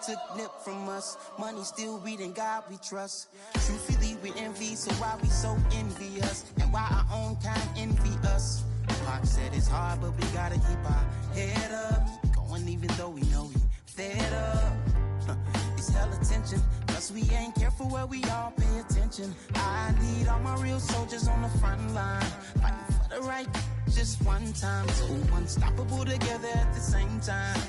took nip from us. Money still reading, God we trust. Truthfully, we envy, so why we so envious? And why our own kind envy us? Pac said it's hard, but we gotta keep our head up. Going even though we know we fed up. It's hell attention, plus we ain't careful where we all pay attention. I need all my real soldiers on the front line, fighting for the right just one time. So unstoppable together at the same time,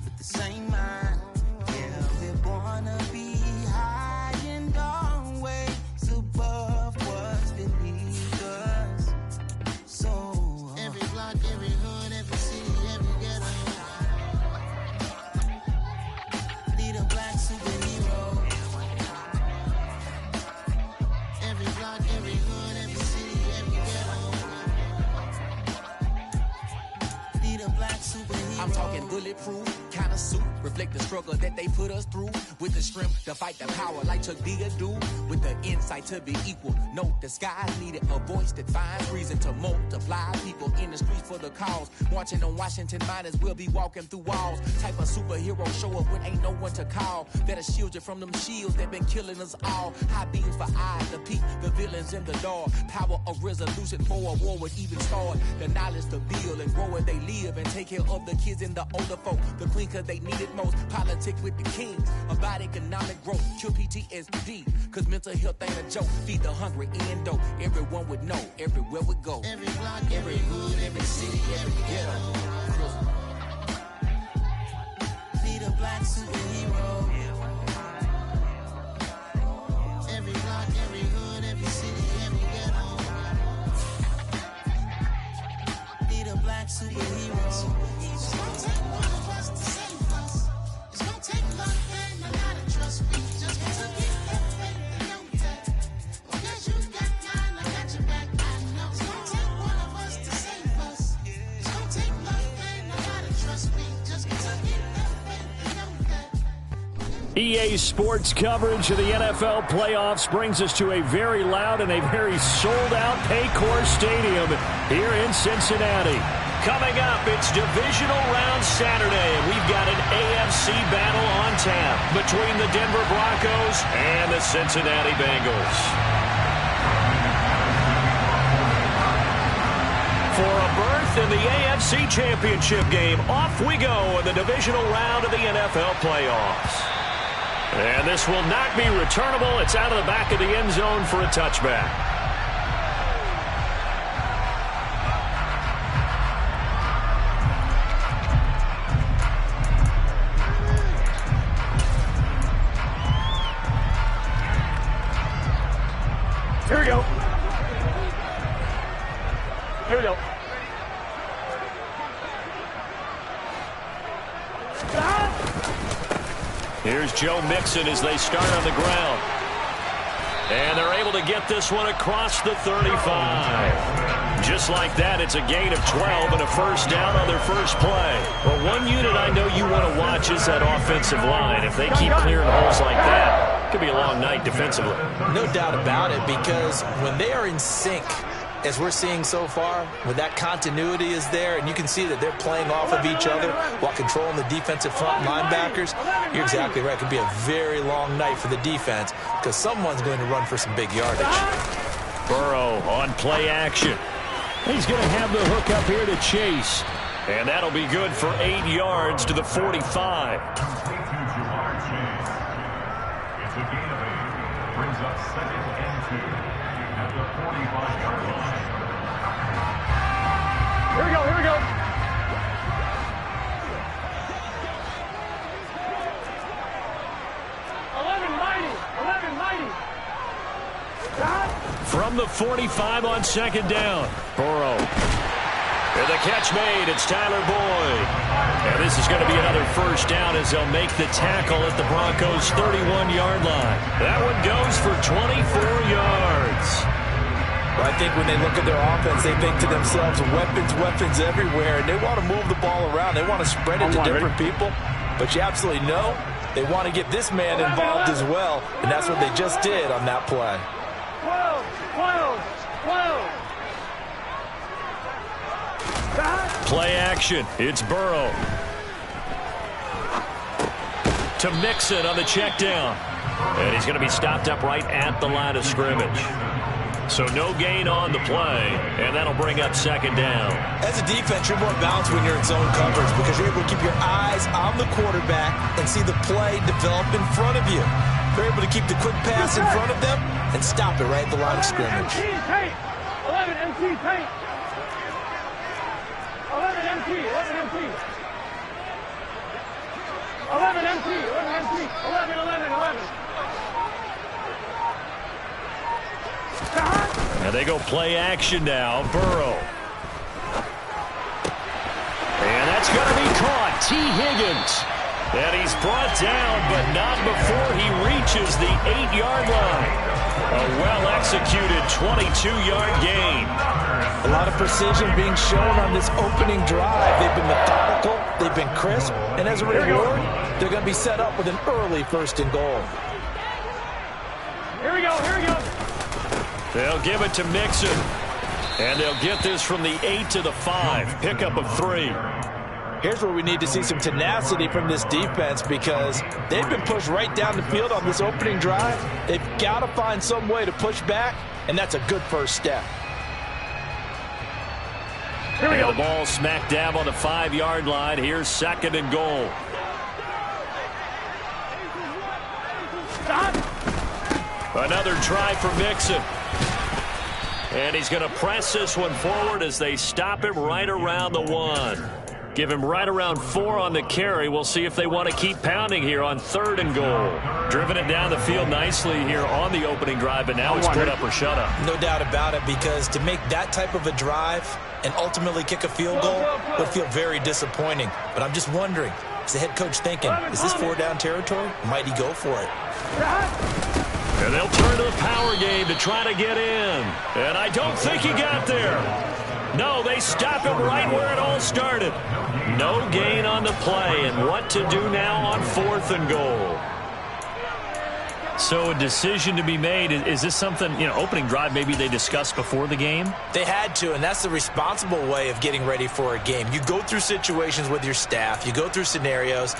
with the same mind. Yeah, we're born to be high and always above what's beneath us. So every block, every hood, every city, every ghetto need a black superhero. Every block, every hood, every city, every ghetto need a black superhero. I'm talking bulletproof kind of suit, reflect the struggle that they put us through, with the strength to fight the power like Chuck D do, with the insight to be equal. No disguise needed, a voice that finds reason to multiply people in the streets for the cause. Marching on Washington miners, we'll be walking through walls. Type of superhero show up when ain't no one to call. That'll shield you from them shields that been killing us all. High beams for eyes, the peak, the villains in the dark. Power of resolution for a war would even start. The knowledge to build and grow where they live and take care of the kids and the older folk. The queen cause they need it most. Politics with the kings about economic growth. Cure PTSD cause mental health ain't a joke. Feed the hungry and dope. Everyone would know everywhere we go. Every block, every hood, every city, every ghetto need a black superhero. Every block, every hood, every city, every ghetto need a black superhero. It's gonna take one of us to save us. It's gonna take love and a lot of trust. We just gotta get that faith and know that. Well, guess you got mine, I got your back. I know it's gonna take one of us to save us. It's gonna take love and a lot of trust. We just gotta get that faith and know that. EA Sports coverage of the NFL playoffs brings us to a very loud and a very sold-out Paycor Stadium here in Cincinnati. Coming up, it's Divisional Round Saturday, and we've got an AFC battle on tap between the Denver Broncos and the Cincinnati Bengals. For a berth in the AFC Championship game, off we go in the Divisional Round of the NFL playoffs. And this will not be returnable. It's out of the back of the end zone for a touchback. Here we go. Here we go. Here's Joe Mixon as they start on the ground. And they're able to get this one across the 35. Just like that, it's a gain of 12 and a first down on their first play. Well, one unit I know you want to watch is that offensive line. If they keep clearing holes like that, it could be a long night defensively. No doubt about it, because when they are in sync, as we're seeing so far, when that continuity is there, and you can see that they're playing off of each other while controlling the defensive front linebackers, you're exactly right. It could be a very long night for the defense because someone's going to run for some big yardage. Burrow on play action. He's going to have the hook up here to Chase. And that'll be good for 8 yards to the 45. It's a gain of 8. Brings up 2nd and 2 at the 45-yard line. Here we go, here we go. From the 45 on 2nd down. Burrow. And the catch made. It's Tyler Boyd. And this is going to be another first down as they'll make the tackle at the Broncos' 31-yard line. That one goes for 24 yards. Well, I think when they look at their offense, they think to themselves, weapons everywhere, and they want to move the ball around. They want to spread it to different people. But you absolutely know they want to get this man involved as well, and that's what they just did on that play. 12. Play action. It's Burrow. to Mixon on the check down. And he's going to be stopped up right at the line of scrimmage. So no gain on the play, and that'll bring up second down. As a defense, you're more balanced when you're in zone coverage because you're able to keep your eyes on the quarterback and see the play develop in front of you. You're able to keep the quick pass in front of them and stop it right at the line of scrimmage. 11 MT paint. 11 MT. 11 MT. 11 MT. 11 MT. 11, 11, 11. And they go play action now. Burrow. And that's going to be caught. T. Higgins. And he's brought down, but not before he reaches the 8-yard line. A well-executed 22-yard gain. A lot of precision being shown on this opening drive. They've been methodical, they've been crisp, and as a reward, they're going to be set up with an early 1st and goal. Here we go, here we go. They'll give it to Mixon. And they'll get this from the 8 to the 5. Pickup of 3. Here's where we need to see some tenacity from this defense because they've been pushed right down the field on this opening drive. They've got to find some way to push back, and that's a good first step. Here we go. The ball smack dab on the 5-yard line. Here's 2nd and goal. Another try for Mixon. And he's going to press this one forward as they stop him right around the 1. Give him right around 4 on the carry. We'll see if they want to keep pounding here on 3rd and goal. Driven it down the field nicely here on the opening drive, but now it's put up or shut up. No doubt about it, because to make that type of a drive and ultimately kick a field goal would feel very disappointing. But I'm just wondering, is the head coach thinking, is this 4-down territory? Might he go for it? And they'll turn to the power game to try to get in. And I don't think he got there. No, they stop him right where it all started. No gain on the play, and what to do now on 4th and goal. So a decision to be made. Is this something, opening drive maybe they discussed before the game? They had to, and that's the responsible way of getting ready for a game. You go through situations with your staff, you go through scenarios,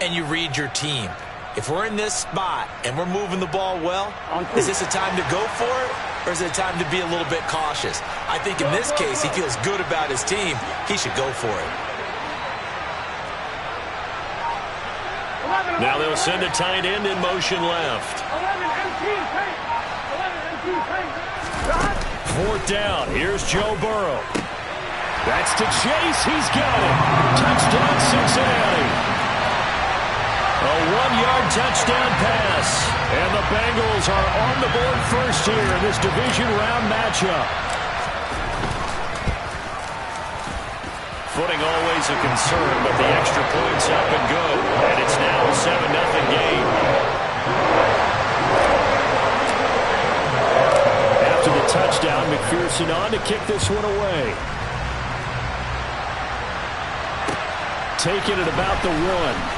and you read your team. If we're in this spot and we're moving the ball well, is this a time to go for it, or is it a time to be a little bit cautious? I think in this case, he feels good about his team. He should go for it. Now they'll send a tight end in motion left. 4th down. Here's Joe Burrow. That's to Chase. He's got it. Touchdown, Cincinnati. A 1-yard touchdown pass. And the Bengals are on the board first here in this division round matchup. Footing always a concern, but the extra point's up and good. And it's now a 7-0 game. After the touchdown, McPherson on to kick this one away. Taking it about the 1.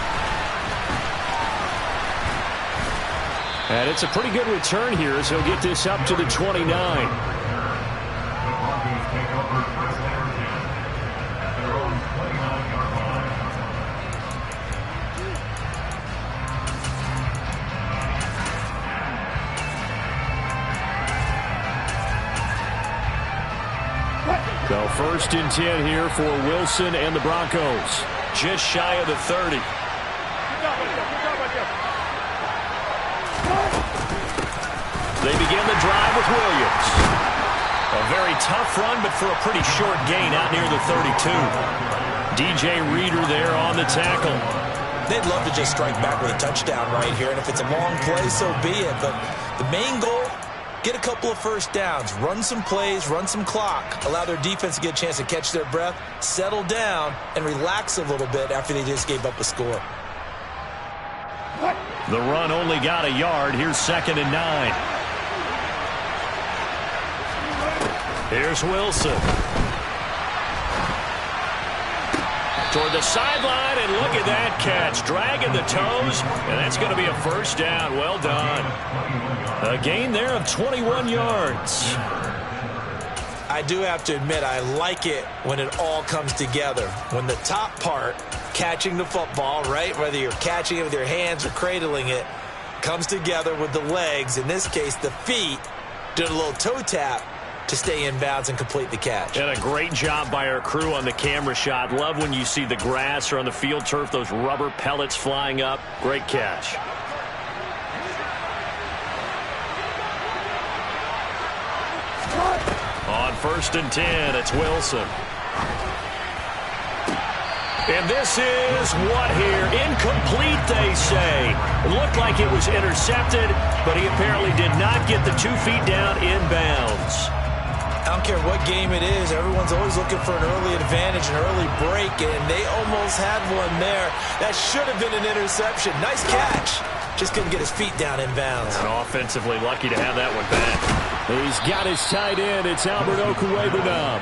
And it's a pretty good return here as he'll get this up to the 29. So 1st and 10 here for Wilson and the Broncos. Just shy of the 30. They begin the drive with Williams. A very tough run, but for a pretty short gain out near the 32. DJ Reader there on the tackle. They'd love to just strike back with a touchdown right here, and if it's a long play, so be it. But the main goal, get a couple of first downs, run some plays, run some clock, allow their defense to get a chance to catch their breath, settle down, and relax a little bit after they just gave up a score. The run only got a yard. Here's 2nd and 9. Here's Wilson. Toward the sideline, and look at that catch. Dragging the toes, and that's going to be a 1st down. Well done. A gain there of 21 yards. I do have to admit, I like it when it all comes together. When the top part, catching the football, right, whether you're catching it with your hands or cradling it, comes together with the legs, in this case the feet, doing a little toe tap to stay in bounds and complete the catch. And a great job by our crew on the camera shot. Love when you see the grass or on the field turf, those rubber pellets flying up. Great catch. On 1st and 10, it's Wilson. And this is what here? Incomplete, they say. It looked like it was intercepted, but he apparently did not get the 2 feet down in bounds. I don't care what game it is. Everyone's always looking for an early advantage, an early break, and they almost had one there. That should have been an interception. Nice catch. Just couldn't get his feet down in bounds. And offensively lucky to have that one back. He's got his tight end. It's Albert Okwuegbunam.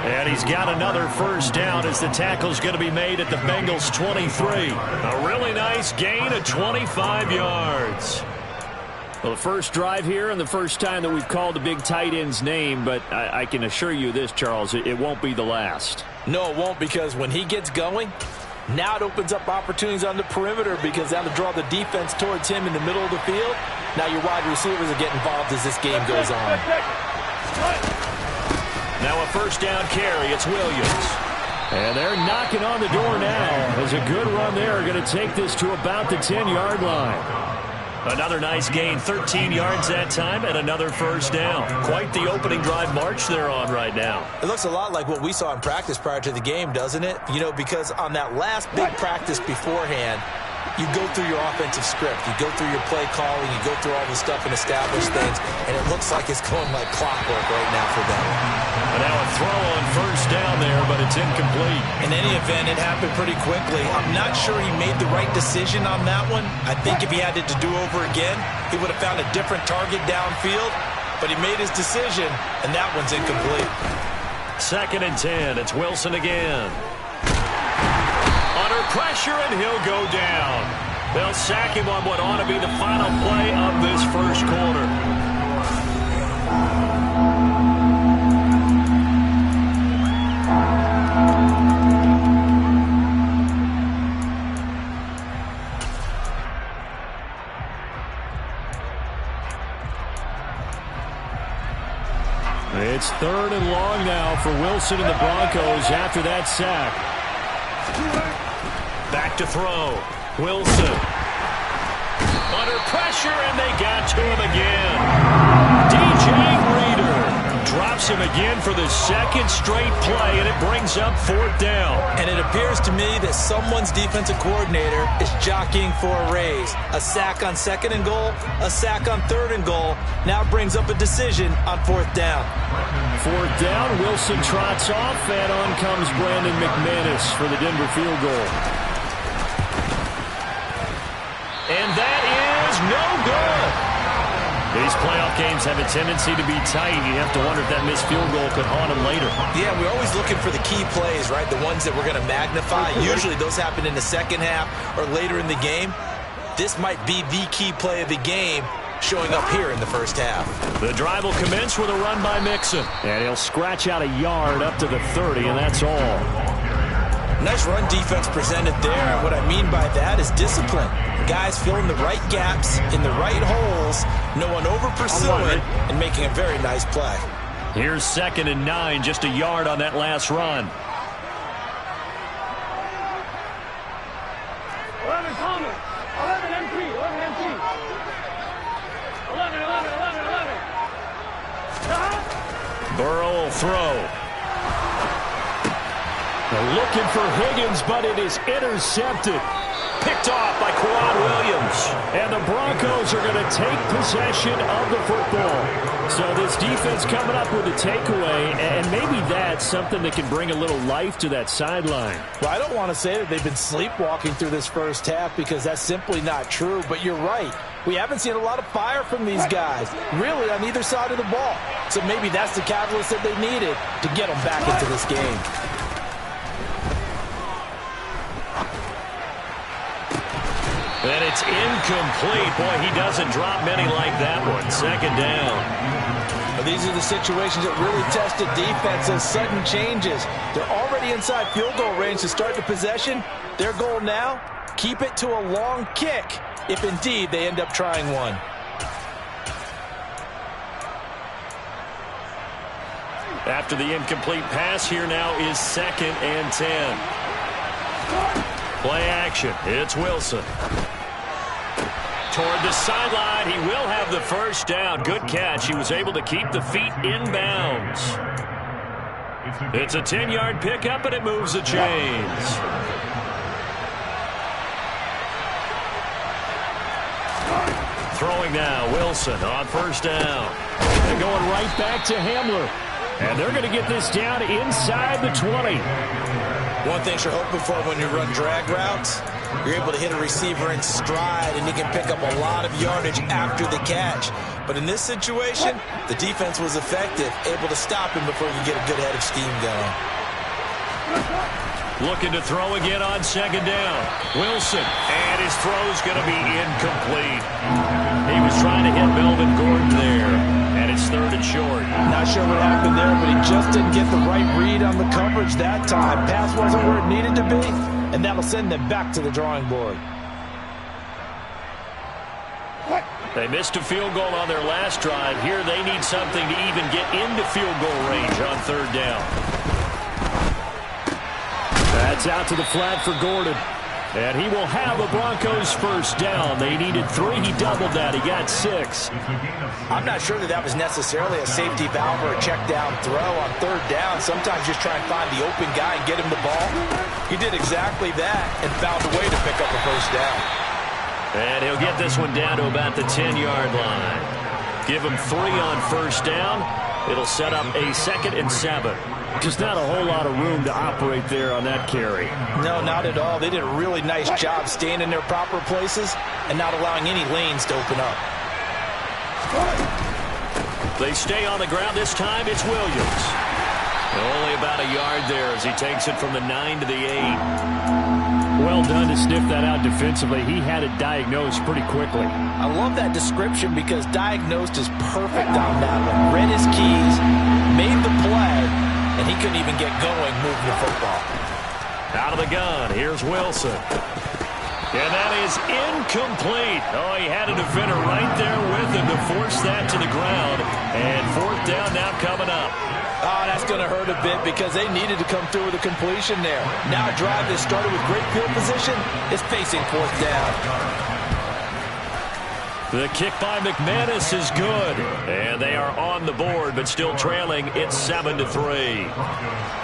And he's got another 1st down as the tackle's going to be made at the Bengals 23. A really nice gain of 25 yards. Well, the first drive here and the first time that we've called the big tight end's name, but I can assure you this, Charles, it won't be the last. No, it won't, because when he gets going, now it opens up opportunities on the perimeter because that'll draw the defense towards him in the middle of the field. Now your wide receivers are getting involved as this game goes on. Now a 1st down carry. It's Williams. And they're knocking on the door now as a good run there. Going to take this to about the 10-yard line. Another nice gain, 13 yards that time, and another 1st down. Quite the opening drive march they're on right now. It looks a lot like what we saw in practice prior to the game, doesn't it? You know, because on that last big practice beforehand, you go through your offensive script. You go through your play calling. You go through all the stuff and establish things. And it looks like it's going like clockwork right now for them. And now a throw on 1st down there, but it's incomplete. In any event, it happened pretty quickly. I'm not sure he made the right decision on that one. I think if he had it to do over again, he would have found a different target downfield. But he made his decision, and that one's incomplete. 2nd and 10. It's Wilson again. Under pressure, and he'll go down. They'll sack him on what ought to be the final play of this 1st quarter. It's 3rd and long now for Wilson and the Broncos after that sack. Back to throw. Wilson. Under pressure, and they got to him again. DJ Reader drops him again for the 2nd straight play, and it brings up 4th down. And it appears to me that someone's defensive coordinator is jockeying for a raise. A sack on 2nd and goal, a sack on 3rd and goal. Now brings up a decision on 4th down. 4th down, Wilson trots off, and on comes Brandon McManus for the Denver field goal. And that is no good. These playoff games have a tendency to be tight. You have to wonder if that missed field goal could haunt them later. Yeah, we're always looking for the key plays, right? The ones that we're going to magnify. Usually those happen in the 2nd half or later in the game. This might be the key play of the game showing up here in the 1st half. The drive will commence with a run by Mixon. And he'll scratch out a yard up to the 30, and that's all. Nice run defense presented there, and what I mean by that is discipline. Guys filling the right gaps in the right holes, no one over-pursuing, and making a very nice play. Here's 2nd and 9, just a yard on that last run. 11 Thomas, 11 MT, 11 MT. 11, 11, 11, 11. Burrow will throw. They're looking for Higgins, but it is intercepted. Picked off by Quan Williams. And the Broncos are going to take possession of the football. So this defense coming up with a takeaway, and maybe that's something that can bring a little life to that sideline. Well, I don't want to say that they've been sleepwalking through this 1st half because that's simply not true, but you're right. We haven't seen a lot of fire from these guys, really, on either side of the ball. So maybe that's the catalyst that they needed to get them back into this game. And it's incomplete. Boy, he doesn't drop many like that one. 2nd down. these are the situations that really test a defense, those sudden changes. They're already inside field goal range to start the possession. Their goal now, keep it to a long kick, if indeed they end up trying one. After the incomplete pass, here now is 2nd and 10. Play action. It's Wilson. Toward the sideline. He will have the first down. Good catch. He was able to keep the feet in bounds. It's a 10-yard pickup, and it moves the chains. Throwing now, Wilson on first down. And going right back to Hamler. And they're going to get this down inside the 20. One thing you're hoping for when you run drag routes, you're able to hit a receiver in stride, and he can pick up a lot of yardage after the catch. But in this situation, the defense was effective, able to stop him before he could get a good head of steam going. Looking to throw again on 2nd down. Wilson, and his throw's going to be incomplete. He was trying to hit Melvin Gordon there, and it's 3rd and short. Not sure what happened there, but he just didn't get the right read on the coverage that time. Pass wasn't where it needed to be, and that'll send them back to the drawing board. They missed a field goal on their last drive. Here they need something to even get into field goal range on 3rd down. That's out to the flat for Gordon. And he will have a Broncos first down. They needed 3. He doubled that. He got 6. I'm not sure that was necessarily a safety valve or a check down throw on 3rd down. Sometimes just try and find the open guy and get him the ball. He did exactly that and found a way to pick up a first down. And he'll get this one down to about the 10-yard line. Give him 3 on first down. It'll set up a 2nd and 7. Just not a whole lot of room to operate there on that carry. No, not at all. They did a really nice job staying in their proper places and not allowing any lanes to open up. They stay on the ground. This time it's Williams. Only about a yard there as he takes it from the 9 to the 8. Well done to sniff that out defensively. He had it diagnosed pretty quickly. I love that description because diagnosed is perfect on that one. Read his keys, made the play, and he couldn't even get going moving the football. Out of the gun, here's Wilson. And that is incomplete. Oh, he had a defender right there with him to force that to the ground. And 4th down now coming up. Oh, that's going to hurt a bit because they needed to come through with a completion there. Now a drive that started with great field position is facing 4th down. The kick by McManus is good. And they are on the board, but still trailing. It's 7-3.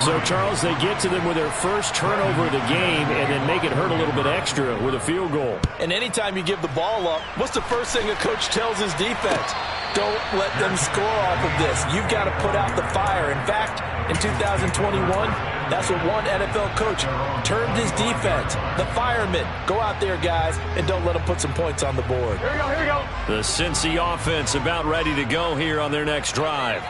So, Charles, they get to them with their first turnover of the game and then make it hurt a little bit extra with a field goal. And anytime you give the ball up, what's the first thing a coach tells his defense? Don't let them score off of this. You've got to put out the fire. In fact, in 2021, that's what one NFL coach termed his defense. The firemen. Go out there, guys, and don't let them put some points on the board. Here we go, here we go. The Cincy offense about ready to go here on their next drive.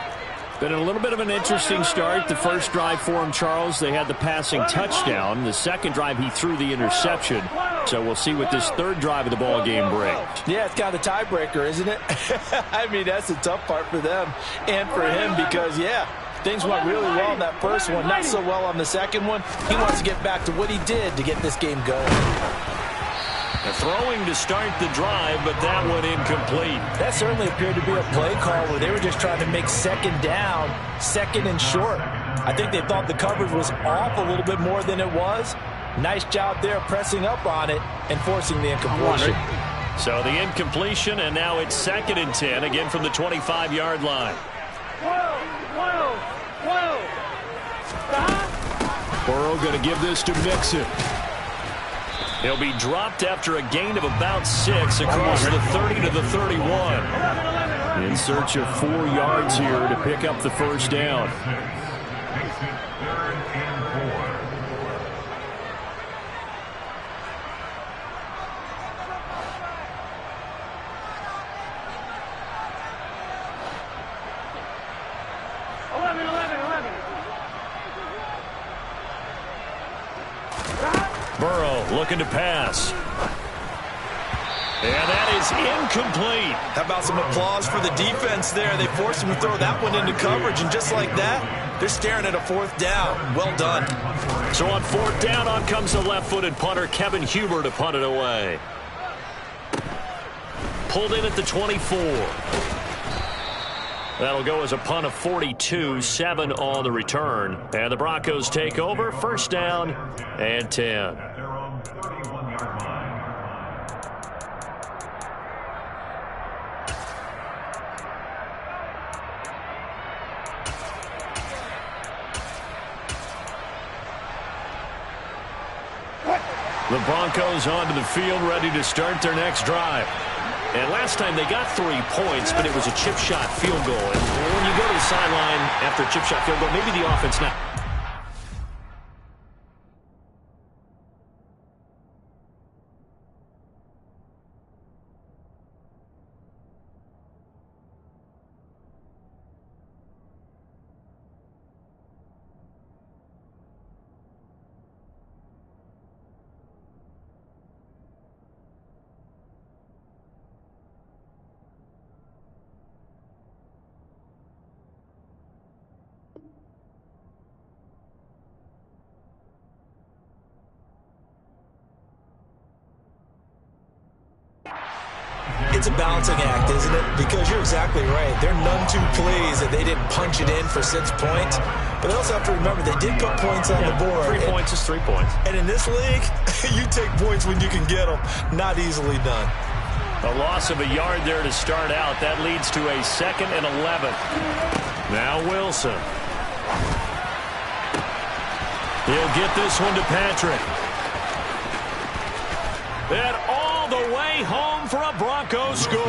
Been a little bit of an interesting start. The first drive for him, Charles, they had the passing touchdown. The second drive, he threw the interception. So we'll see what this 3rd drive of the ball game brings. Yeah, it's kind of a tiebreaker, isn't it? I mean, that's the tough part for them and for him because, yeah, things went really well in that first one, not so well on the second one. He wants to get back to what he did to get this game going. Throwing to start the drive, but that one incomplete. That certainly appeared to be a play call where they were just trying to make 2nd down, 2nd and short. I think they thought the coverage was off a little bit more than it was. Nice job there pressing up on it and forcing the incompletion. So the incompletion, and now it's 2nd and 10, again from the 25-yard line. Burrow going to give this to Mixon. He'll be dropped after a gain of about 6 across the 30 to the 31. In search of 4 yards here to pick up the first down. Burrow looking to pass. And that is incomplete. How about some applause for the defense there? They forced him to throw that one into coverage, and just like that, they're staring at a 4th down. Well done. So on 4th down, on comes the left-footed punter, Kevin Huber, to punt it away. Pulled in at the 24. That'll go as a punt of 42, 7 on the return. And the Broncos take over, 1st down and 10. The Broncos onto the field, ready to start their next drive. And last time they got 3 points, but it was a chip shot field goal. And when you go to the sideline after a chip shot field goal, maybe the offense not. It's a balancing act, isn't it? Because you're exactly right. They're none too pleased that they didn't punch it in for 6 points. But they also have to remember they did put points on the board. 3 points is 3 points. And in this league, you take points when you can get them. Not easily done. A loss of a yard there to start out. That leads to a 2nd and 11. Now Wilson. He'll get this one to Patrick. And all the way home for a Broncos score.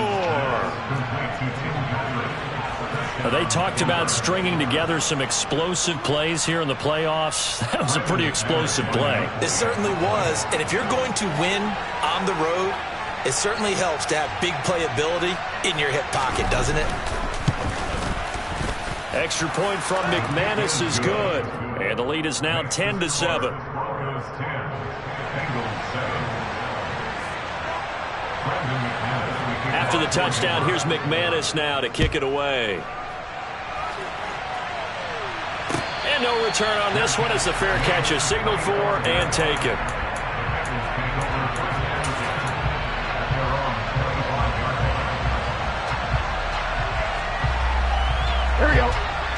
They talked about stringing together some explosive plays here in the playoffs. That was a pretty explosive play. It certainly was. And if you're going to win on the road, it certainly helps to have big playability in your hip pocket, doesn't it? Extra point from McManus is good. And the lead is now 10-7. After the touchdown, here's McManus now to kick it away. And no return on this one as the fair catch is signaled for and taken. Here we go.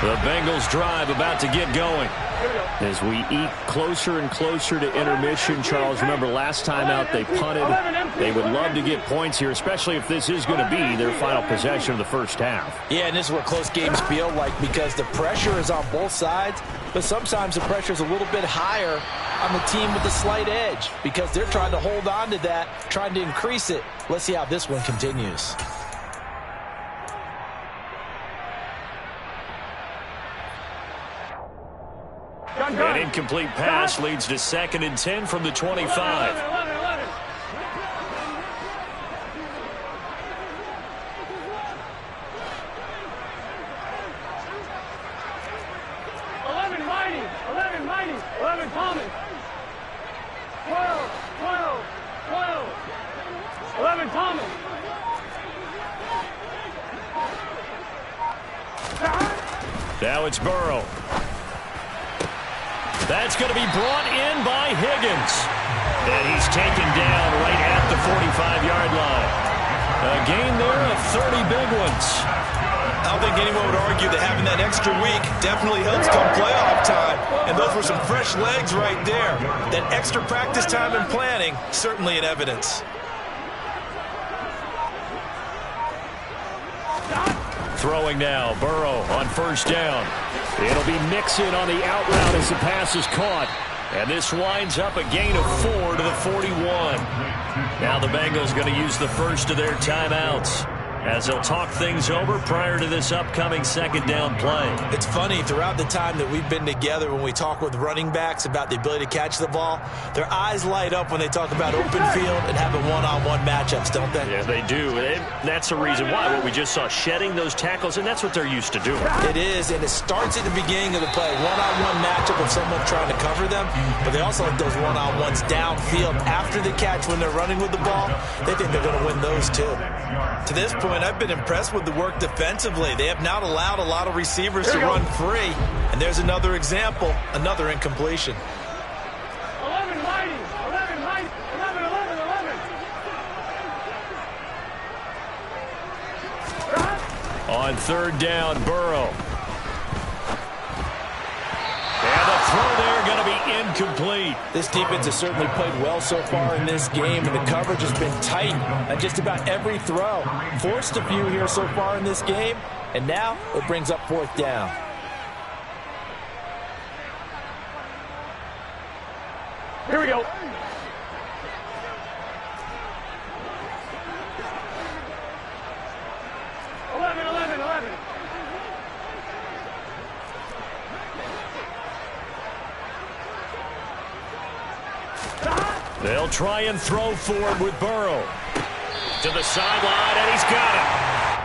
The Bengals drive about to get going. As we eke closer and closer to intermission, Charles, remember last time out they punted. They would love to get points here, especially if this is going to be their final possession of the first half. Yeah, and this is what close games feel like because the pressure is on both sides, but sometimes the pressure is a little bit higher on the team with the slight edge because they're trying to hold on to that, trying to increase it. Let's see how this one continues. An incomplete pass leads to 2nd and 10 from the 25. 11 Thomas. 12. 11 Thomas. Now it's Burrow. That's going to be brought in by Higgins. And he's taken down right at the 45-yard line. A gain there of 30 big ones. I don't think anyone would argue that having that extra week definitely helps come playoff time. And those were some fresh legs right there. That extra practice time and planning, certainly in evidence. Throwing now, Burrow on 1st down. It'll be Mixon on the out route as the pass is caught. And this winds up a gain of 4 to the 41. Now the Bengals going to use the first of their timeouts. as they'll talk things over prior to this upcoming second down play. It's funny, throughout the time that we've been together, when we talk with running backs about the ability to catch the ball, their eyes light up when they talk about open field and having one-on-one matchups, don't they? Yeah, they do. And that's the reason why. What we just saw, shedding those tackles, and that's what they're used to doing. It is, and it starts at the beginning of the play. One-on-one matchup of someone trying to cover them, but they also like those one-on-ones downfield after the catch when they're running with the ball. They think they're going to win those too. To this point, I've been impressed with the work defensively. They have not allowed a lot of receivers to run free. And there's another example, another incompletion. 11 mighty, 11 height, 11, 11, 11. On third down, Burrow. And the throw there going to be incomplete. This defense has certainly played well so far in this game, and the coverage has been tight on just about every throw. Forced a few here so far in this game, and now it brings up fourth down. Here we go. They'll try and throw forward with Burrow. To the sideline, and he's got it.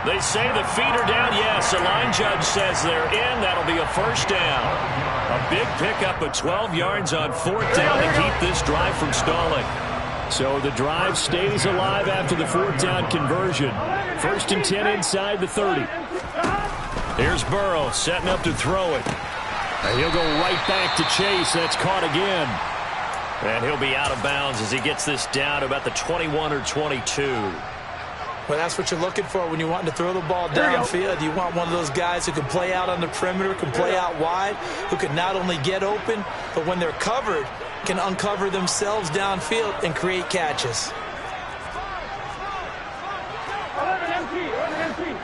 They say the feet are down. Yes, the line judge says they're in. That'll be a first down. A big pickup of 12 yards on fourth down to keep this drive from stalling. So the drive stays alive after the fourth down conversion. 1st and 10 inside the 30. Here's Burrow setting up to throw it. And he'll go right back to Chase. That's caught again. And he'll be out of bounds as he gets this down to about the 21 or 22. Well, that's what you're looking for when you want to throw the ball downfield. You want one of those guys who can play out on the perimeter, can play out wide, who can not only get open, but when they're covered, can uncover themselves downfield and create catches. 11 empty, 11 empty.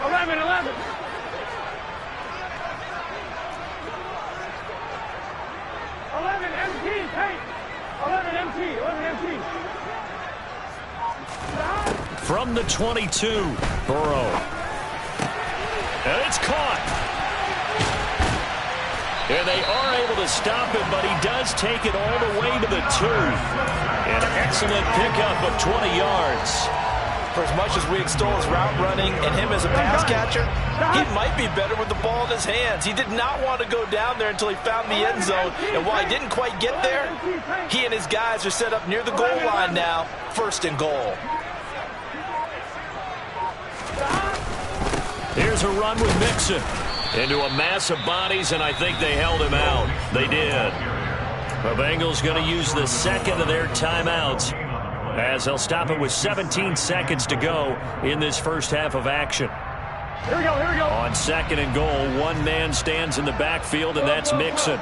Eleven. 11 empty, hey! 11 empty. From the 22, Burrow. And it's caught. And they are able to stop him, but he does take it all the way to the 2. An excellent pickup of 20 yards. For as much as we extol his route running and him as a pass catcher, he might be better with the ball in his hands. He did not want to go down there until he found the end zone. And while he didn't quite get there, he and his guys are set up near the goal line now. 1st and goal. Here's a run with Mixon. Into a mass of bodies, and I think they held him out. They did. The Bengals going to use the second of their timeouts, as they'll stop it with 17 seconds to go in this first half of action. Here we go. On 2nd and goal, one man stands in the backfield, and that's Mixon.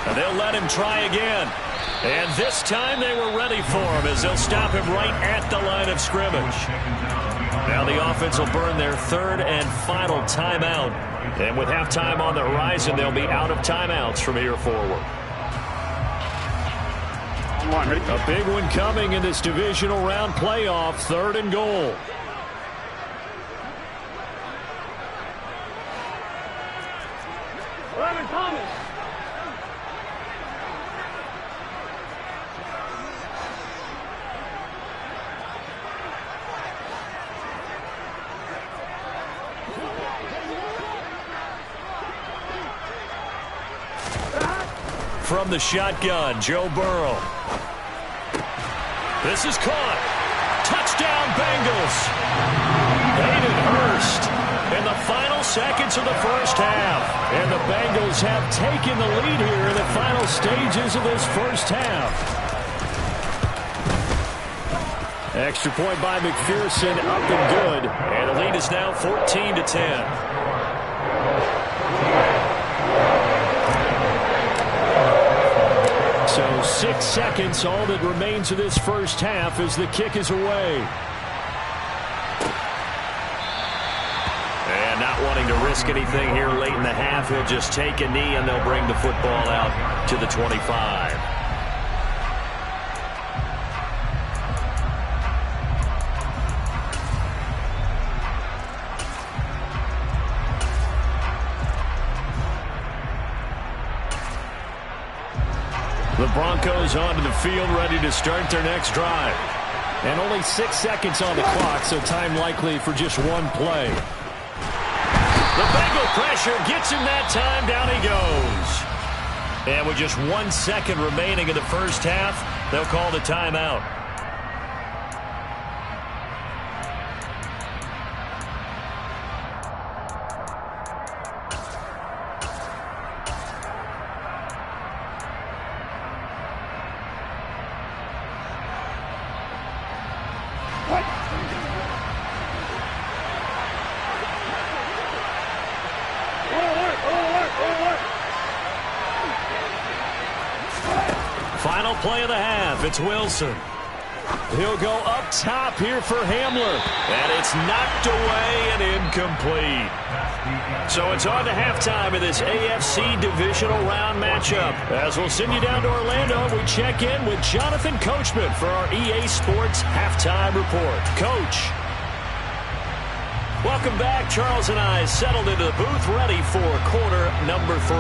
And they'll let him try again. And this time they were ready for him, as they'll stop him right at the line of scrimmage. Now the offense will burn their 3rd and final timeout. And with halftime on the horizon, they'll be out of timeouts from here forward. A big one coming in this divisional round playoff, 3rd and goal. Thomas. From the shotgun, Joe Burrow. This is caught. Touchdown, Bengals. Hayden Hurst in the final seconds of the first half. And the Bengals have taken the lead here in the final stages of this first half. Extra point by McPherson, up and good. And the lead is now 14-10. So 6 seconds, all that remains of this first half as the kick is away. And not wanting to risk anything here late in the half. He'll just take a knee, and they'll bring the football out to the 25. The Broncos onto the field, ready to start their next drive. And only 6 seconds on the clock, so time likely for just one play. The Bengal pressure gets him that time. Down he goes. And with just 1 second remaining in the first half, they'll call the timeout. Final play of the half. It's Wilson. He'll go up top here for Hamler. And it's knocked away and incomplete. So it's on to halftime of this AFC divisional round matchup. As we'll send you down to Orlando, we check in with Jonathan Coachman for our EA Sports Halftime Report. Coach. Welcome back. Charles and I settled into the booth, ready for quarter number 3.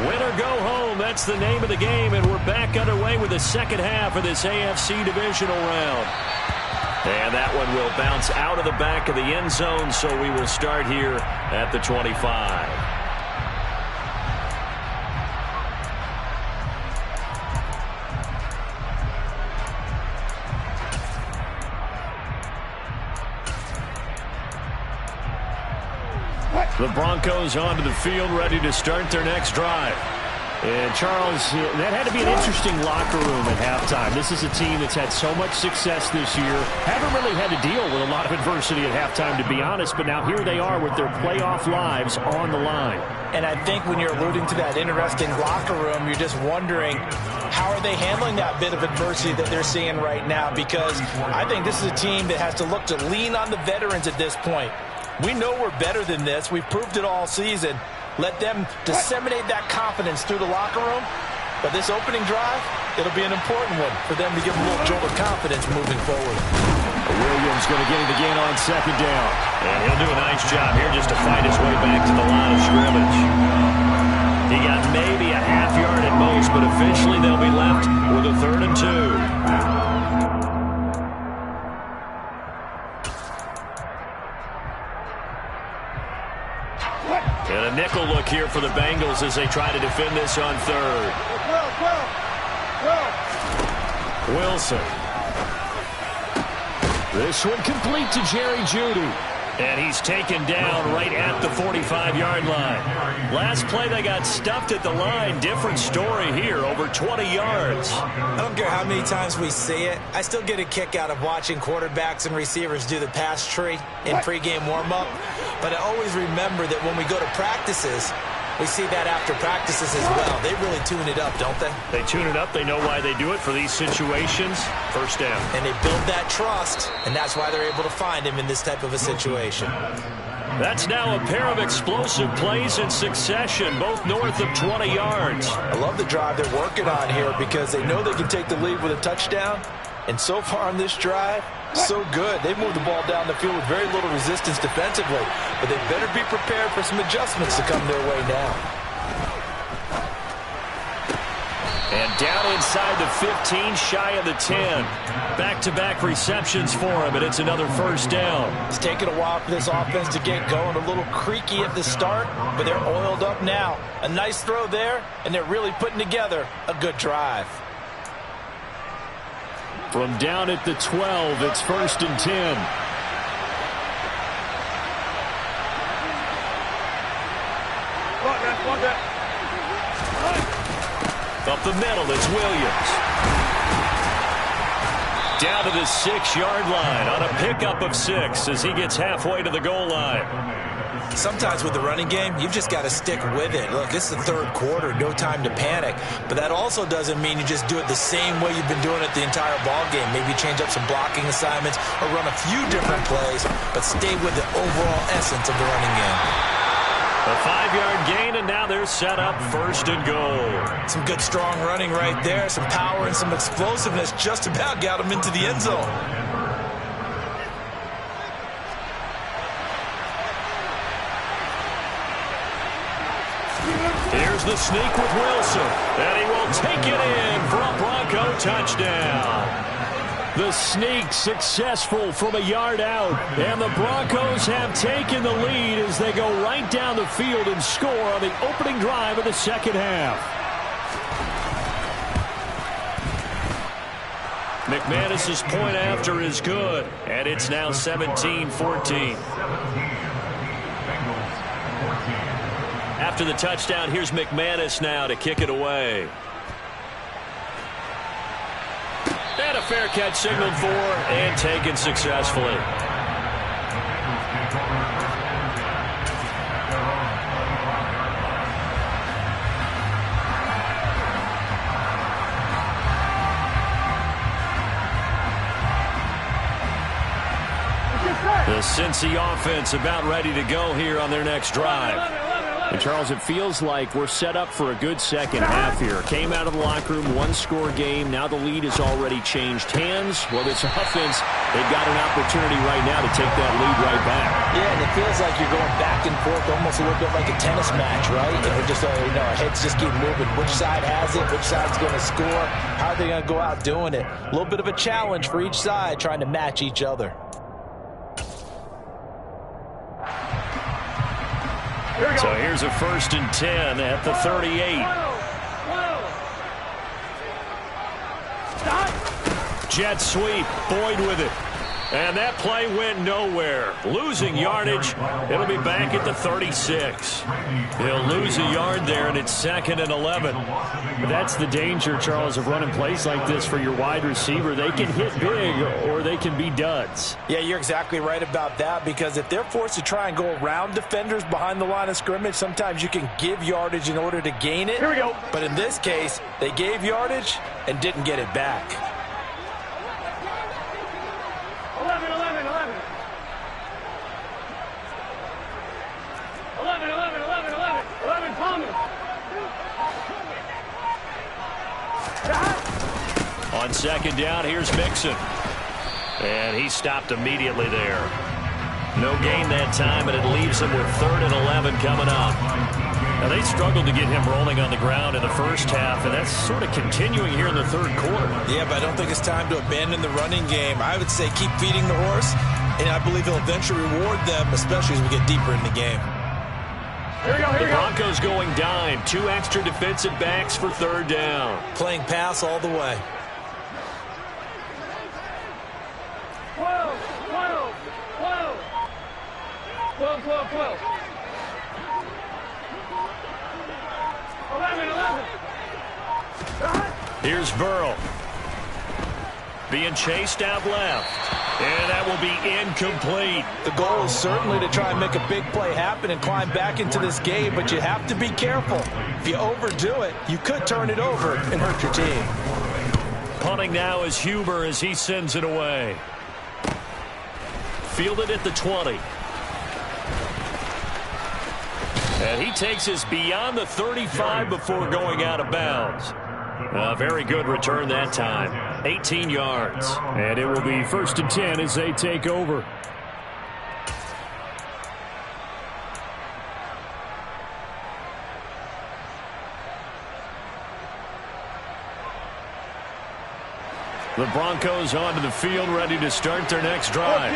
Win or go home, that's the name of the game, and we're back underway with the second half of this AFC divisional round. And that one will bounce out of the back of the end zone, so we will start here at the 25. The Broncos onto the field, ready to start their next drive. And, Charles, that had to be an interesting locker room at halftime. This is a team that's had so much success this year. Haven't really had to deal with a lot of adversity at halftime, to be honest, but now here they are with their playoff lives on the line. And I think when you're alluding to that interesting locker room, you're just wondering, how are they handling that bit of adversity that they're seeing right now? Because I think this is a team that has to look to lean on the veterans at this point. We know we're better than this. We've proved it all season. Let them disseminate that confidence through the locker room. But this opening drive, it'll be an important one for them to give them a little jolt of confidence moving forward. Williams going to get it again on second down. And he'll do a nice job here just to fight his way back to the line of scrimmage. He got maybe a half yard at most, but eventually they'll be left with a 3rd and 2. And a nickel look here for the Bengals as they try to defend this on 3rd. Wilson. This one complete to Jerry Jeudy. And he's taken down right at the 45-yard line. Last play, they got stuffed at the line. Different story here, over 20 yards. I don't care how many times we see it. I still get a kick out of watching quarterbacks and receivers do the pass tree in pregame warm-up. But I always remember that when we go to practices, we see that after practices as well. They really tune it up, don't they? They tune it up. They know why they do it for these situations. First down. And they build that trust, and that's why they're able to find him in this type of a situation. That's now a pair of explosive plays in succession, both north of 20 yards. I love the drive they're working on here because they know they can take the lead with a touchdown. And so far on this drive, so good. They moved the ball down the field with very little resistance defensively. But they better be prepared for some adjustments to come their way now. And down inside the 15, shy of the 10. Back-to-back receptions for him, and it's another first down. It's taken a while for this offense to get going. A little creaky at the start, but they're oiled up now. A nice throw there, and they're really putting together a good drive. From down at the 12, it's 1st and 10. Up the middle, it's Williams. Down to the 6-yard line on a pickup of 6 as he gets halfway to the goal line. Sometimes with the running game, you've just got to stick with it. Look, this is the third quarter, no time to panic. But that also doesn't mean you just do it the same way you've been doing it the entire ball game. Maybe change up some blocking assignments or run a few different plays, but stay with the overall essence of the running game. A 5-yard gain, and now they're set up 1st and goal. Some good, strong running right there. Some power and some explosiveness just about got them into the end zone. Here's the sneak with Wilson, and he will take it in for a Bronco touchdown. The sneak successful from a yard out, and the Broncos have taken the lead as they go right down the field and score on the opening drive of the second half. McManus's point after is good, and it's now 17-14. After the touchdown, here's McManus now to kick it away. And a fair catch signaled for and taken successfully. The Cincy offense about ready to go here on their next drive. And, Charles, it feels like we're set up for a good second half here. Came out of the locker room, one-score game. Now the lead has already changed hands. Well, this offense, they've got an opportunity right now to take that lead right back. Yeah, and it feels like you're going back and forth, almost a little bit like a tennis match, right? And we're just, our heads just keep moving. Which side has it? Which side's going to score? How are they going to go out doing it? A little bit of a challenge for each side, trying to match each other. So here's a 1st and 10 at the 38. Jet sweep, Boyd with it. And that play went nowhere. Losing yardage. It'll be back at the 36. He'll lose a yard there, and it's 2nd and 11. But that's the danger, Charles, of running plays like this for your wide receiver. They can hit big, or they can be duds. Yeah, you're exactly right about that, because if they're forced to try and go around defenders behind the line of scrimmage, sometimes you can give yardage in order to gain it. Here we go. But in this case, they gave yardage and didn't get it back. 11, Thomas. On 2nd down, here's Mixon. And he stopped immediately there. No gain that time, and it leaves him with 3rd and 11 coming up. Now, they struggled to get him rolling on the ground in the first half, and that's sort of continuing here in the 3rd quarter. Yeah, but I don't think it's time to abandon the running game. I would say keep feeding the horse, and I believe he'll eventually reward them, especially as we get deeper in the game. The Broncos going dime. 2 extra defensive backs for 3rd down. Playing pass all the way. 12. 11. Here's Burrow. Being chased out left. And that will be incomplete. The goal is certainly to try and make a big play happen and climb back into this game, but you have to be careful. If you overdo it, you could turn it over and hurt your team. Punting now is Huber as he sends it away. Fielded at the 20. And he takes us beyond the 35 before going out of bounds. A very good return that time. 18 yards. And it will be 1st and 10 as they take over. The Broncos onto the field, ready to start their next drive.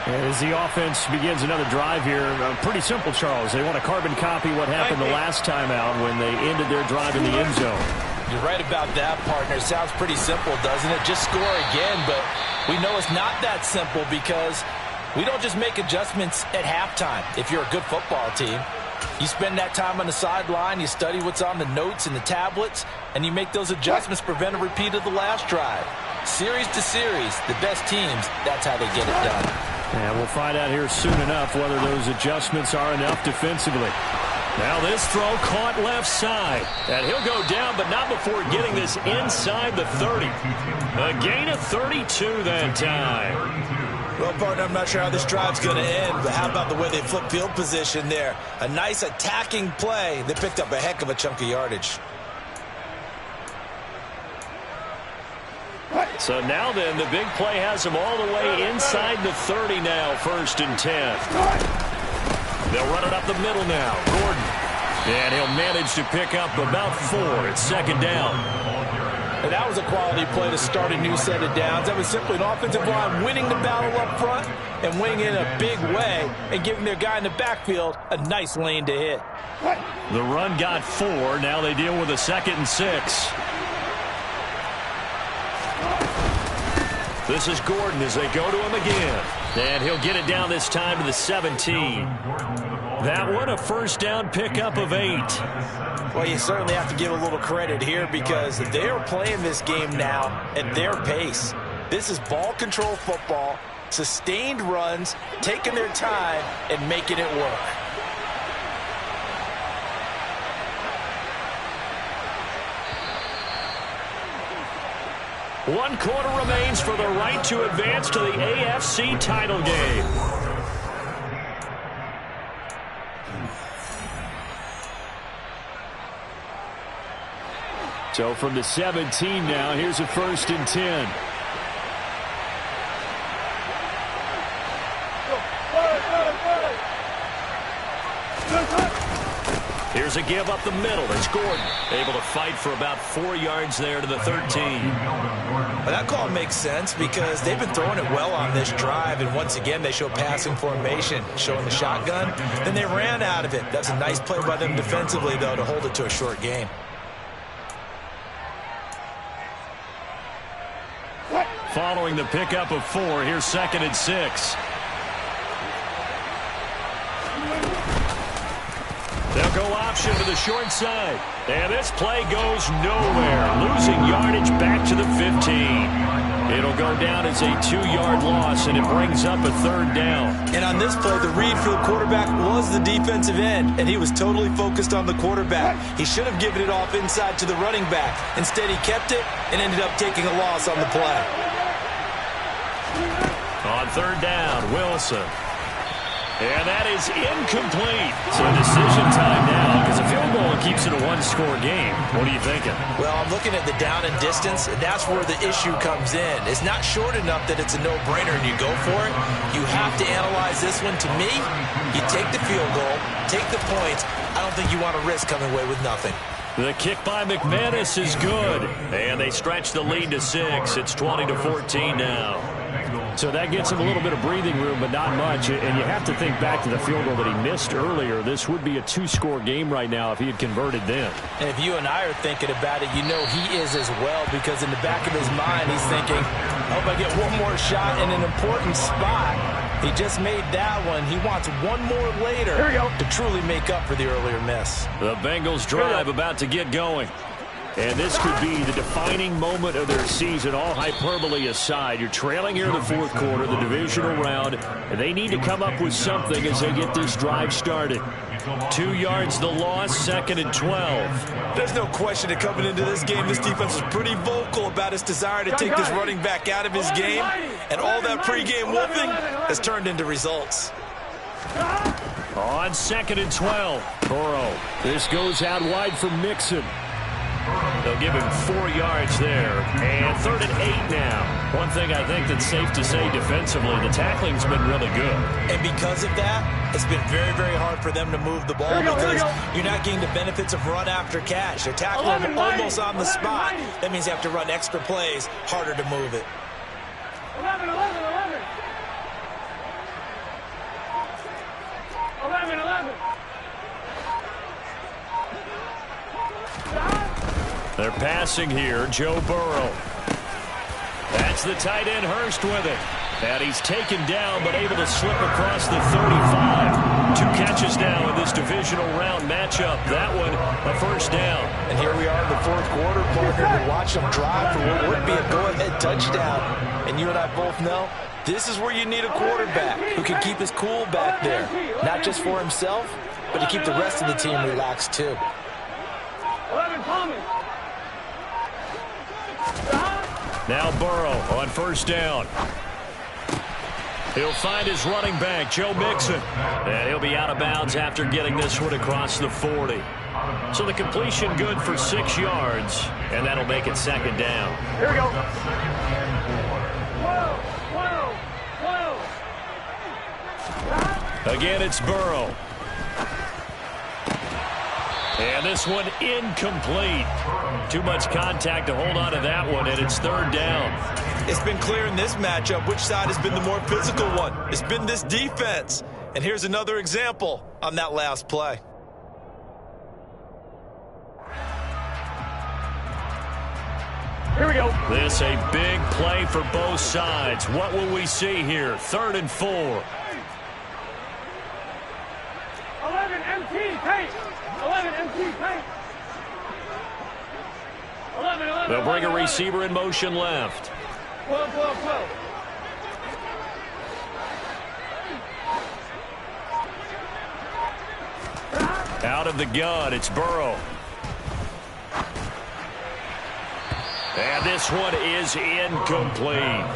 14. As the offense begins another drive here, pretty simple, Charles. They want to carbon copy what happened the last time out when they ended their drive in the end zone. You're right about that, partner. It sounds pretty simple, doesn't it? Just score again, but we know it's not that simple because we don't just make adjustments at halftime. If you're a good football team, you spend that time on the sideline, you study what's on the notes and the tablets, and you make those adjustments, prevent a repeat of the last drive. Series to series, the best teams, that's how they get it done. And we'll find out here soon enough whether those adjustments are enough defensively. Now this throw caught left side. And he'll go down, but not before getting this inside the 30. A gain of 32 that time. Well, partner, I'm not sure how this drive's going to end, but how about the way they flip field position there? A nice attacking play. They picked up a heck of a chunk of yardage. So now then, the big play has them all the way inside the 30 now, 1st and 10. They'll run it up the middle now. Gordon. And he'll manage to pick up about 4. It's 2nd down. And that was a quality play to start a new set of downs. That was simply an offensive line winning the battle up front and winning in a big way and giving their guy in the backfield a nice lane to hit. The run got 4. Now they deal with a 2nd and 6. This is Gordon as they go to him again. And he'll get it down this time to the 17. That one a 1st down pickup of 8. Well, you certainly have to give a little credit here because they are playing this game now at their pace. This is ball control football, sustained runs, taking their time, and making it work. One quarter remains for the right to advance to the AFC title game. So from the 17 now, here's a 1st and 10. Here's a give up the middle. It's Gordon able to fight for about 4 yards there to the 13. Well, that call makes sense because they've been throwing it well on this drive, and once again they show passing formation, showing the shotgun. Then they ran out of it. That's a nice play by them defensively, though, to hold it to a short gain. Following the pickup of 4, here's 2nd and 6. They'll go option to the short side. And this play goes nowhere. Losing yardage back to the 15. It'll go down as a 2-yard loss, and it brings up a 3rd down. And on this play, the read for the quarterback was the defensive end, and he was totally focused on the quarterback. He should have given it off inside to the running back. Instead, he kept it and ended up taking a loss on the play. On 3rd down, Wilson. And that is incomplete. So decision time now because a field goal keeps it a 1-score game. What are you thinking? Well, I'm looking at the down and distance, and that's where the issue comes in. It's not short enough that it's a no-brainer and you go for it. You have to analyze this one. To me, you take the field goal, take the points. I don't think you want to risk coming away with nothing. The kick by McManus is good. And they stretch the lead to 6. It's 20-14 now. So that gets him a little bit of breathing room, but not much. And you have to think back to the field goal that he missed earlier. This would be a 2-score game right now if he had converted then. And if you and I are thinking about it, you know he is as well, because in the back of his mind, he's thinking, I hope I get one more shot in an important spot. He just made that one. He wants one more later to truly make up for the earlier miss. The Bengals drive about to get going. And this could be the defining moment of their season, all hyperbole aside. You're trailing here in the 4th quarter, the divisional round, and they need to come up with something as they get this drive started. 2 yards the loss, 2nd and 12. There's no question that coming into this game, this defense was pretty vocal about its desire to take this running back out of his game, and all that pregame wolfing has turned into results. On 2nd and 12, Burrow. This goes out wide for Mixon. They'll give him 4 yards there. And 3rd and 8 now. One thing I think that's safe to say defensively, the tackling's been really good. And because of that, it's been very, very hard for them to move the ball because you're not getting the benefits of run after catch. They're tackling him almost on the spot. That means you have to run extra plays, harder to move it. 11. They're passing here, Joe Burrow. That's the tight end, Hurst, with it. And he's taken down, but able to slip across the 35. 2 catches now in this divisional round matchup. That one, a 1st down. And here we are in the 4th quarter, partner, to watch them drive for what would be a go-ahead touchdown. And you and I both know This is where you need a quarterback who can keep his cool back there. Not just for himself, but to keep the rest of the team relaxed too. 11, Tommy. Now Burrow on first down. He'll find his running back, Joe Mixon. And he'll be out of bounds after getting this one across the 40. So the completion good for 6 yards, and that'll make it second down. Here we go. 12. Again, it's Burrow. And this one incomplete. Too much contact to hold on to that one, and it's third down. It's been clear in this matchup which side has been the more physical one. It's been this defense. And here's another example on that last play. Here we go. This a big play for both sides. What will we see here? 3rd and 4. 11 MT pace. 11 MT pace. 11. They'll bring a receiver in motion left. 12. Out of the gun, it's Burrow. And this one is incomplete.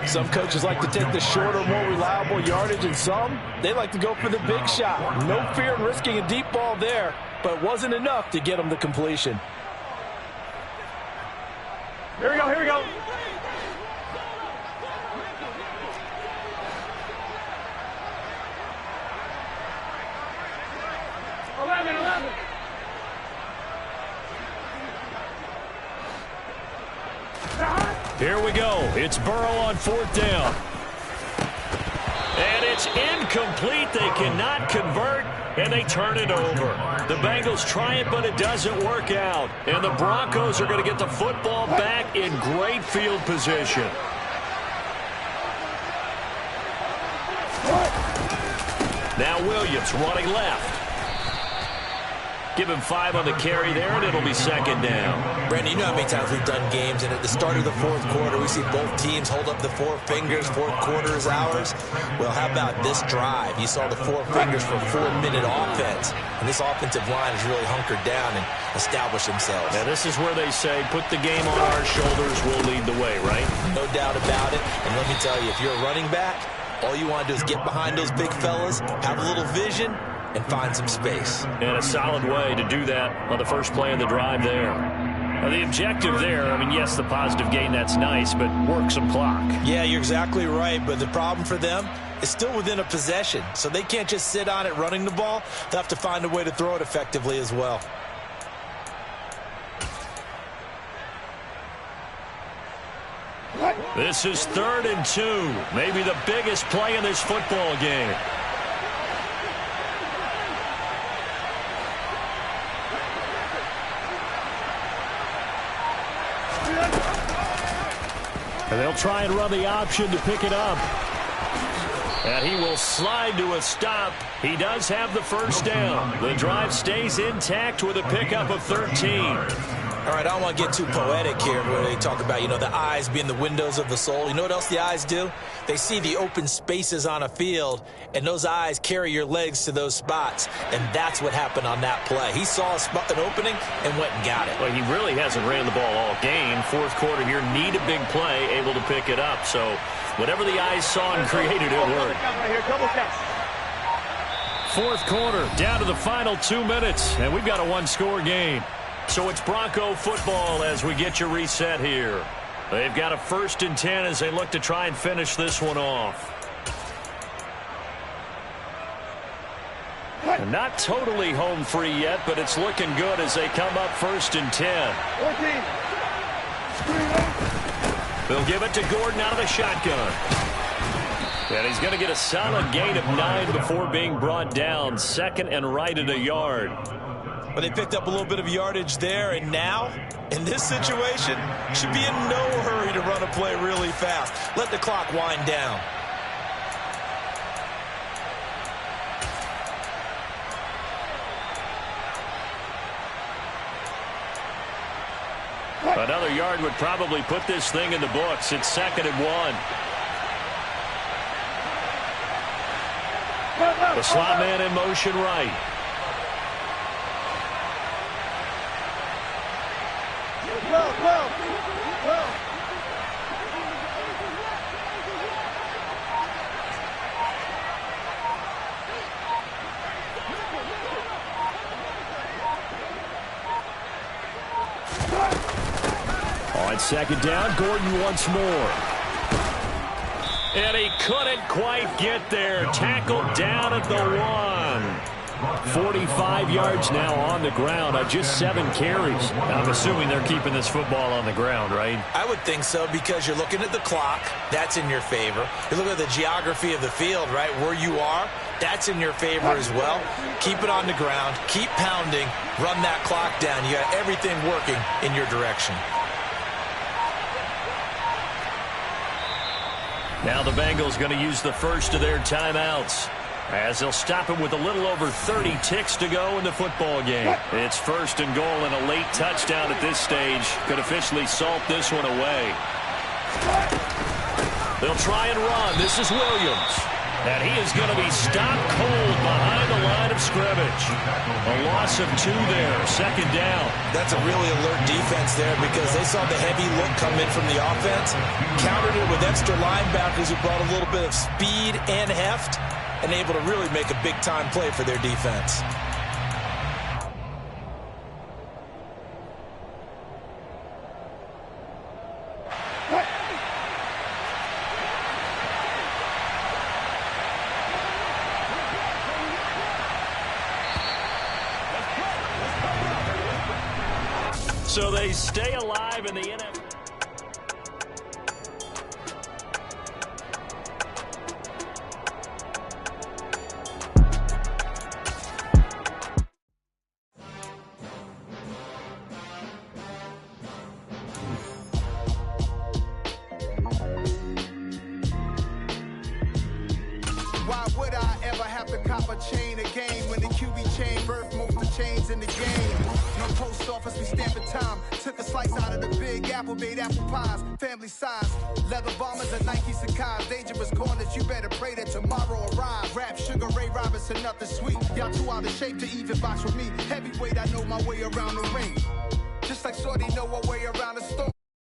Some coaches like to take the shorter, more reliable yardage, and some, they like to go for the big shot. No fear in risking a deep ball there, but it wasn't enough to get them the completion. Here we go. 11. Here we go. It's Burrow on 4th down. And it's incomplete. They cannot convert, and they turn it over. The Bengals try it, but it doesn't work out. And the Broncos are going to get the football back in great field position. Now Williams running left. Give him 5 on the carry there, and it'll be second down. Brandon, you know how many times we've done games, and at the start of the 4th quarter, we see both teams hold up the 4 fingers. 4th quarter is ours. Well, how about this drive? You saw the 4 fingers for a 4-minute offense, and this offensive line has really hunkered down and established themselves. Now, this is where they say, put the game on our shoulders, we'll lead the way, right? No doubt about it. And let me tell you, if you're a running back, all you want to do is get behind those big fellas, have a little vision, and find some space. And a solid way to do that on the first play of the drive there. Now, the objective there, I mean, yes, the positive gain, that's nice, but work some clock. Yeah, you're exactly right, but the problem for them is still within a possession, so they can't just sit on it running the ball. They'll have to find a way to throw it effectively as well. This is 3rd and 2, maybe the biggest play in this football game. And they'll try and run the option to pick it up. And he will slide to a stop. He does have the first down. The drive stays intact with a pickup of 13. All right, I don't want to get too poetic here where they talk about, the eyes being the windows of the soul. You know what else the eyes do? They see the open spaces on a field, and those eyes carry your legs to those spots, and that's what happened on that play. He saw an opening and went and got it. Well, he really hasn't ran the ball all game. 4th quarter here, need a big play, able to pick it up. So whatever the eyes saw and created, it worked. 4th quarter, down to the final 2 minutes, and we've got a 1-score game. So it's Bronco football as we get you reset here. They've got a 1st and 10 as they look to try and finish this one off. And not totally home free yet, but it's looking good as they come up 1st and 10. 14. They'll give it to Gordon out of the shotgun. And he's going to get a solid gain of 9 before being brought down. 2nd and right at a yard. But they picked up a little bit of yardage there, and now, in this situation, should be in no hurry to run a play really fast. Let the clock wind down. Another yard would probably put this thing in the books. It's 2nd and 1. The slot man in motion right. On second down, Gordon once more. And he couldn't quite get there. Tackled down at the 1. 45 yards now on the ground on just 7 carries. I'm assuming they're keeping this football on the ground, right? I would think so, because you're looking at the clock. That's in your favor. You look at the geography of the field, right, where you are. That's in your favor as well. Keep it on the ground. Keep pounding. Run that clock down. You got everything working in your direction. Now the Bengals going to use the first of their timeouts, as they'll stop him with a little over 30 ticks to go in the football game. It's 1st and goal, and a late touchdown at this stage could officially salt this one away. They'll try and run. This is Williams. And he is going to be stopped cold behind the line of scrimmage. A loss of 2 there, 2nd down. That's a really alert defense there, because they saw the heavy look come in from the offense, countered it with extra linebackers who brought a little bit of speed and heft, and able to really make a big-time play for their defense. So they stay alive in the NFL. Why would I ever have to cop a chain again when the QB chain birthed most of the chains in the game? No post office, we stamping time. Took a slice out of the Big Apple, made apple pies, family size. Leather bombers and Nike Sacai's. Dangerous corners, you better pray that tomorrow arrives. Rap, Sugar Ray Robinson, nothing sweet. Y'all too out of shape to even box with me. Heavyweight, I know my way around the ring. Just like Shorty know her way around the store.